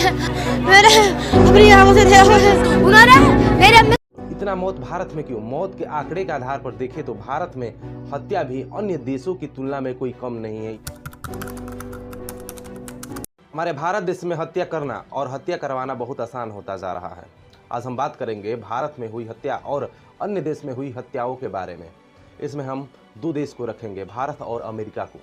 मेरे अपनी आंखों से देखा है उन्होंने मेरे इतना मौत भारत में क्यों? मौत के आंकड़े के आधार पर देखें तो भारत में हत्या भी अन्य देशों की तुलना में कोई कम नहीं है। हमारे भारत देश में हत्या करना और हत्या करवाना बहुत आसान होता जा रहा है। आज हम बात करेंगे भारत में हुई हत्या और अन्य देश में हुई हत्याओं के बारे में। इसमें हम दो देश को रखेंगे, भारत और अमेरिका को।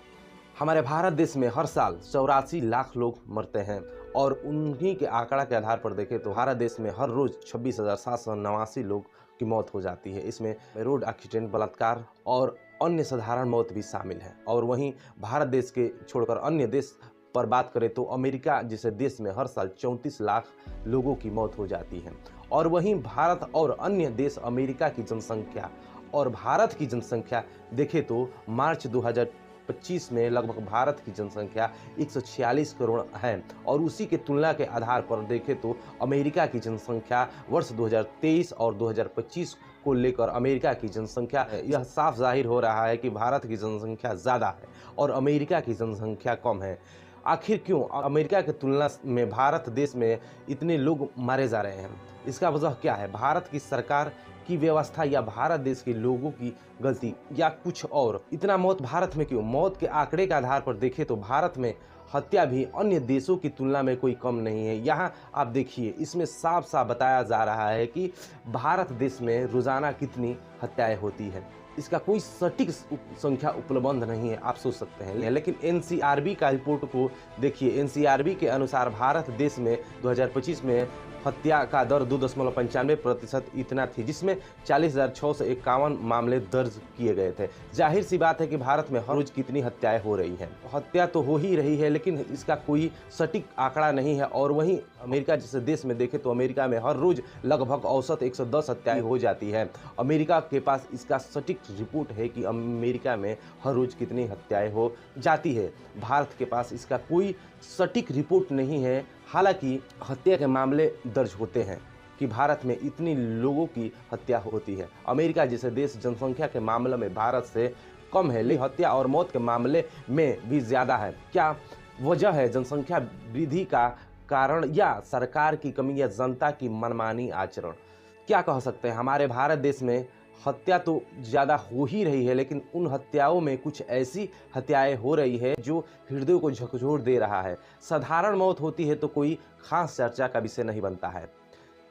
हमारे भारत देश में हर साल 84 लाख लोग मरते हैं और उन्हीं के आंकड़ा के आधार पर देखें तो भारत देश में हर रोज 26,789 लोग की मौत हो जाती है। इसमें रोड एक्सीडेंट, बलात्कार और अन्य साधारण मौत भी शामिल है। और वहीं भारत देश के छोड़कर अन्य देश पर बात करें तो अमेरिका जैसे देश में हर साल 34 लाख लोगों की मौत हो जाती है। और वहीं भारत और अन्य देश, अमेरिका की जनसंख्या और भारत की जनसंख्या देखें तो मार्च 2025 में लगभग भारत की जनसंख्या 146 करोड़ है और उसी के तुलना के आधार पर देखें तो अमेरिका की जनसंख्या वर्ष 2023 और 2025 को लेकर अमेरिका की जनसंख्या, यह साफ जाहिर हो रहा है कि भारत की जनसंख्या ज़्यादा है और अमेरिका की जनसंख्या कम है। आखिर क्यों अमेरिका की तुलना में भारत देश में इतने लोग मारे जा रहे हैं? इसका वजह क्या है? भारत की सरकार की व्यवस्था या भारत देश के लोगों की गलती या कुछ और? इतना मौत भारत में क्यों? मौत के आंकड़े के आधार पर देखें तो भारत में हत्या भी अन्य देशों की तुलना में कोई कम नहीं है। यहाँ आप देखिए, इसमें साफ साफ बताया जा रहा है कि भारत देश में रोजाना कितनी हत्याएं होती हैं। इसका कोई सटीक संख्या उपलब्ध नहीं है, आप सोच सकते हैं। लेकिन एनसीआरबी का रिपोर्ट को देखिए। एनसीआरबी के अनुसार भारत देश में 2025 में हत्या का दर 2.95% इतना थी, जिसमें 40,651 मामले दर्ज किए गए थे। जाहिर सी बात है कि भारत में हर रोज कितनी हत्याएं हो रही हैं। हत्या तो हो ही रही है, लेकिन इसका कोई सटीक आंकड़ा नहीं है। और वहीं अमेरिका जैसे देश में देखें तो अमेरिका में हर रोज लगभग औसत 110 हत्याएं हो जाती है। अमेरिका के पास इसका सटीक रिपोर्ट है कि अमेरिका में हर रोज कितनी हत्याएं हो जाती है। भारत के पास इसका कोई सटीक रिपोर्ट नहीं है। हालांकि हत्या के मामले दर्ज होते हैं कि भारत में इतनी लोगों की हत्या होती है। अमेरिका जैसे देश जनसंख्या के मामले में भारत से कम है, लेकिन हत्या और मौत के मामले में भी ज़्यादा है। क्या वजह है? जनसंख्या वृद्धि का कारण या सरकार की कमी या जनता की मनमानी आचरण? क्या कह सकते हैं? हमारे भारत देश में हत्या तो ज़्यादा हो ही रही है, लेकिन उन हत्याओं में कुछ ऐसी हत्याएं हो रही है जो हृदय को झकझोर दे रहा है। साधारण मौत होती है तो कोई खास चर्चा का विषय नहीं बनता है,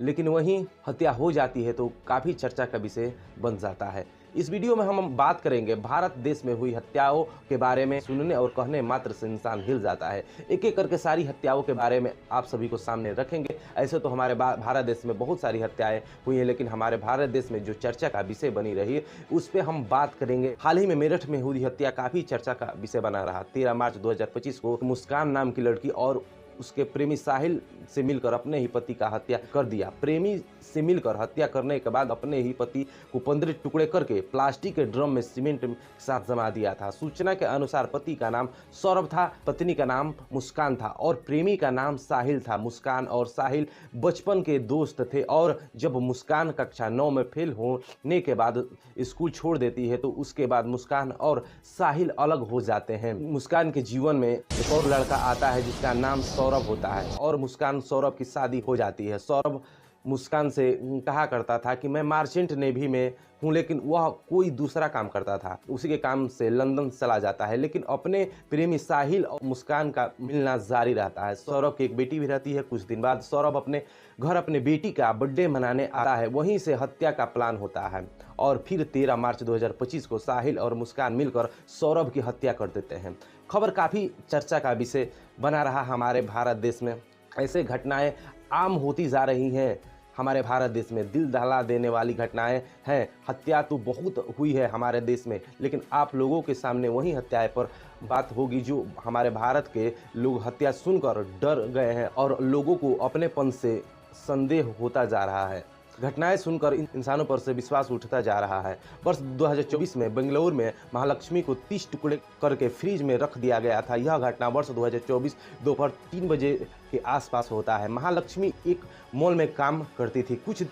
लेकिन वहीं हत्या हो जाती है तो काफ़ी चर्चा का विषय बन जाता है। इस वीडियो में हम बात करेंगे भारत देश में हुई हत्याओं के बारे में। सुनने और कहने मात्र से इंसान हिल जाता है। एक एक करके सारी हत्याओं के बारे में आप सभी को सामने रखेंगे। ऐसे तो हमारे भारत देश में बहुत सारी हत्याएं हुई हैं, लेकिन हमारे भारत देश में जो चर्चा का विषय बनी रही है उस पर हम बात करेंगे। हाल ही में मेरठ में हुई हत्या काफ़ी चर्चा का विषय बना रहा। 13 मार्च 2025 को मुस्कान नाम की लड़की और उसके प्रेमी साहिल से मिलकर अपने ही पति का हत्या कर दिया। प्रेमी से मिलकर हत्या करने के बाद अपने ही पति को 15 टुकड़े करके प्लास्टिक के ड्रम में सीमेंट के साथ जमा दिया था। सूचना के अनुसार पति का नाम सौरभ था, पत्नी का नाम मुस्कान था और प्रेमी का नाम साहिल था। मुस्कान और साहिल बचपन के दोस्त थे और जब मुस्कान कक्षा 9 में फेल होने के बाद स्कूल छोड़ देती है तो उसके बाद मुस्कान और साहिल अलग हो जाते हैं। मुस्कान के जीवन में एक और लड़का आता है जिसका नाम सौरभ होता है और मुस्कान सौरभ की शादी हो जाती है। सौरभ मुस्कान से कहा करता था कि मैं मार्चेंट नेवी में हूँ, लेकिन वह कोई दूसरा काम करता था। उसी के काम से लंदन चला जाता है, लेकिन अपने प्रेमी साहिल और मुस्कान का मिलना जारी रहता है। सौरभ की एक बेटी भी रहती है। कुछ दिन बाद सौरभ अपने घर अपने बेटी का बर्थडे मनाने आता है। वहीं से हत्या का प्लान होता है और फिर 13 मार्च 2025 को साहिल और मुस्कान मिलकर सौरभ की हत्या कर देते हैं। खबर काफ़ी चर्चा का विषय बना रहा हमारे भारत देश में। ऐसे घटनाएं आम होती जा रही हैं हमारे भारत देश में। दिल दहला देने वाली घटनाएं हैं। हत्या तो बहुत हुई है हमारे देश में, लेकिन आप लोगों के सामने वही हत्याएं पर बात होगी जो हमारे भारत के लोग हत्या सुनकर डर गए हैं और लोगों को अपनेपन से संदेह होता जा रहा है। घटनाएं सुनकर इंसानों पर से विश्वास उठता जा रहा है। वर्ष 2024 में बेंगलुरु में महालक्ष्मी को 30 टुकड़े करके फ्रिज में रख दिया गया था। यह घटना वर्ष 2024 दोपहर 3 बजे के आसपास होता है। महालक्ष्मी एक मॉल में काम करती थी। कुछ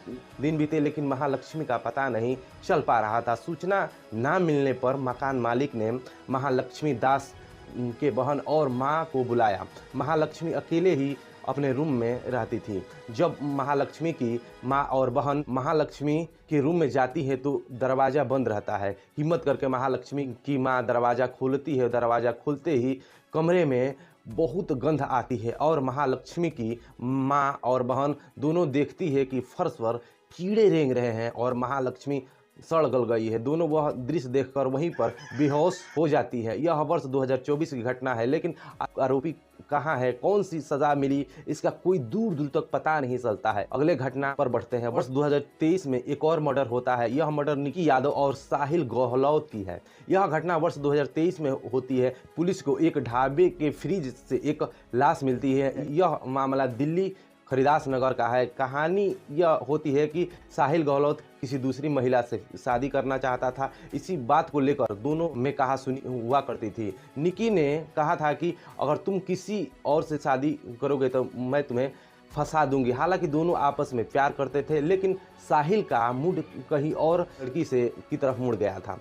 दिन बीते लेकिन महालक्ष्मी का पता नहीं चल पा रहा था। सूचना ना मिलने पर मकान मालिक ने महालक्ष्मी दास के बहन और मां को बुलाया। महालक्ष्मी अकेले ही अपने रूम में रहती थी। जब महालक्ष्मी की माँ और बहन महालक्ष्मी के रूम में जाती है तो दरवाज़ा बंद रहता है। हिम्मत करके महालक्ष्मी की माँ दरवाज़ा खोलती है। दरवाज़ा खोलते ही कमरे में बहुत गंध आती है और महालक्ष्मी की माँ और बहन दोनों देखती है कि फर्श पर कीड़े रेंग रहे हैं और महालक्ष्मी सड़ गल गई है। दोनों वह दृश्य देखकर वहीं पर बेहोश हो जाती है। यह वर्ष 2024 की घटना है, लेकिन आरोपी कहाँ है, कौन सी सज़ा मिली, इसका कोई दूर दूर तक पता नहीं चलता है। अगले घटना पर बढ़ते हैं। वर्ष 2023 में एक और मर्डर होता है। यह मर्डर निकी यादव और साहिल गहलोत की है। यह घटना वर्ष 2023 में होती है। पुलिस को एक ढाबे के फ्रिज से एक लाश मिलती है। यह मामला दिल्ली खरीदास नगर का है। कहानी यह होती है कि साहिल गहलोत किसी दूसरी महिला से शादी करना चाहता था। इसी बात को लेकर दोनों में कहा सुनी हुआ करती थी। निकी ने कहा था कि अगर तुम किसी और से शादी करोगे तो मैं तुम्हें फंसा दूंगी। हालांकि दोनों आपस में प्यार करते थे, लेकिन साहिल का मूड कहीं और लड़की की तरफ मुड़ गया था।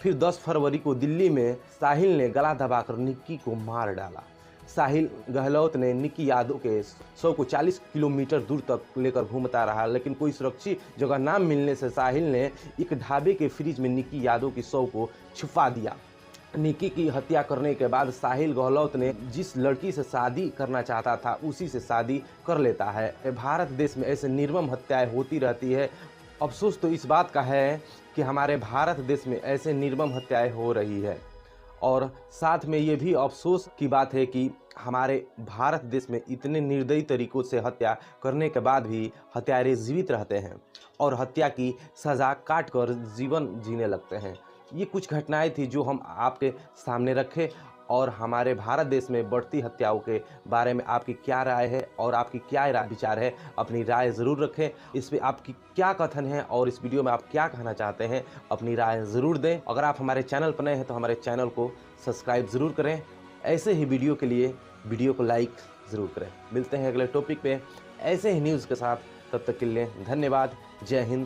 फिर 10 फरवरी को दिल्ली में साहिल ने गला दबाकर निकी को मार डाला। साहिल गहलोत ने निकी यादव के शव को 40 किलोमीटर दूर तक लेकर घूमता रहा, लेकिन कोई सुरक्षित जगह ना मिलने से साहिल ने एक ढाबे के फ्रिज में निकी यादव की शव को छुपा दिया। निकी की हत्या करने के बाद साहिल गहलोत ने जिस लड़की से शादी करना चाहता था उसी से शादी कर लेता है। भारत देश में ऐसे निर्मम हत्याएं होती रहती है। अफसोस तो इस बात का है कि हमारे भारत देश में ऐसे निर्मम हत्याएं हो रही है, और साथ में ये भी अफसोस की बात है कि हमारे भारत देश में इतने निर्दयी तरीकों से हत्या करने के बाद भी हत्यारे जीवित रहते हैं और हत्या की सज़ा काट कर जीवन जीने लगते हैं। ये कुछ घटनाएं थी जो हम आपके सामने रखे, और हमारे भारत देश में बढ़ती हत्याओं के बारे में आपकी क्या राय है और आपकी क्या विचार है, अपनी राय ज़रूर रखें। इस पे आपकी क्या कथन है और इस वीडियो में आप क्या कहना चाहते हैं, अपनी राय ज़रूर दें। अगर आप हमारे चैनल पर नए हैं तो हमारे चैनल को सब्सक्राइब ज़रूर करें। ऐसे ही वीडियो के लिए वीडियो को लाइक ज़रूर करें। मिलते हैं अगले टॉपिक पे ऐसे ही न्यूज़ के साथ। तब तक के लिए धन्यवाद। जय हिंद।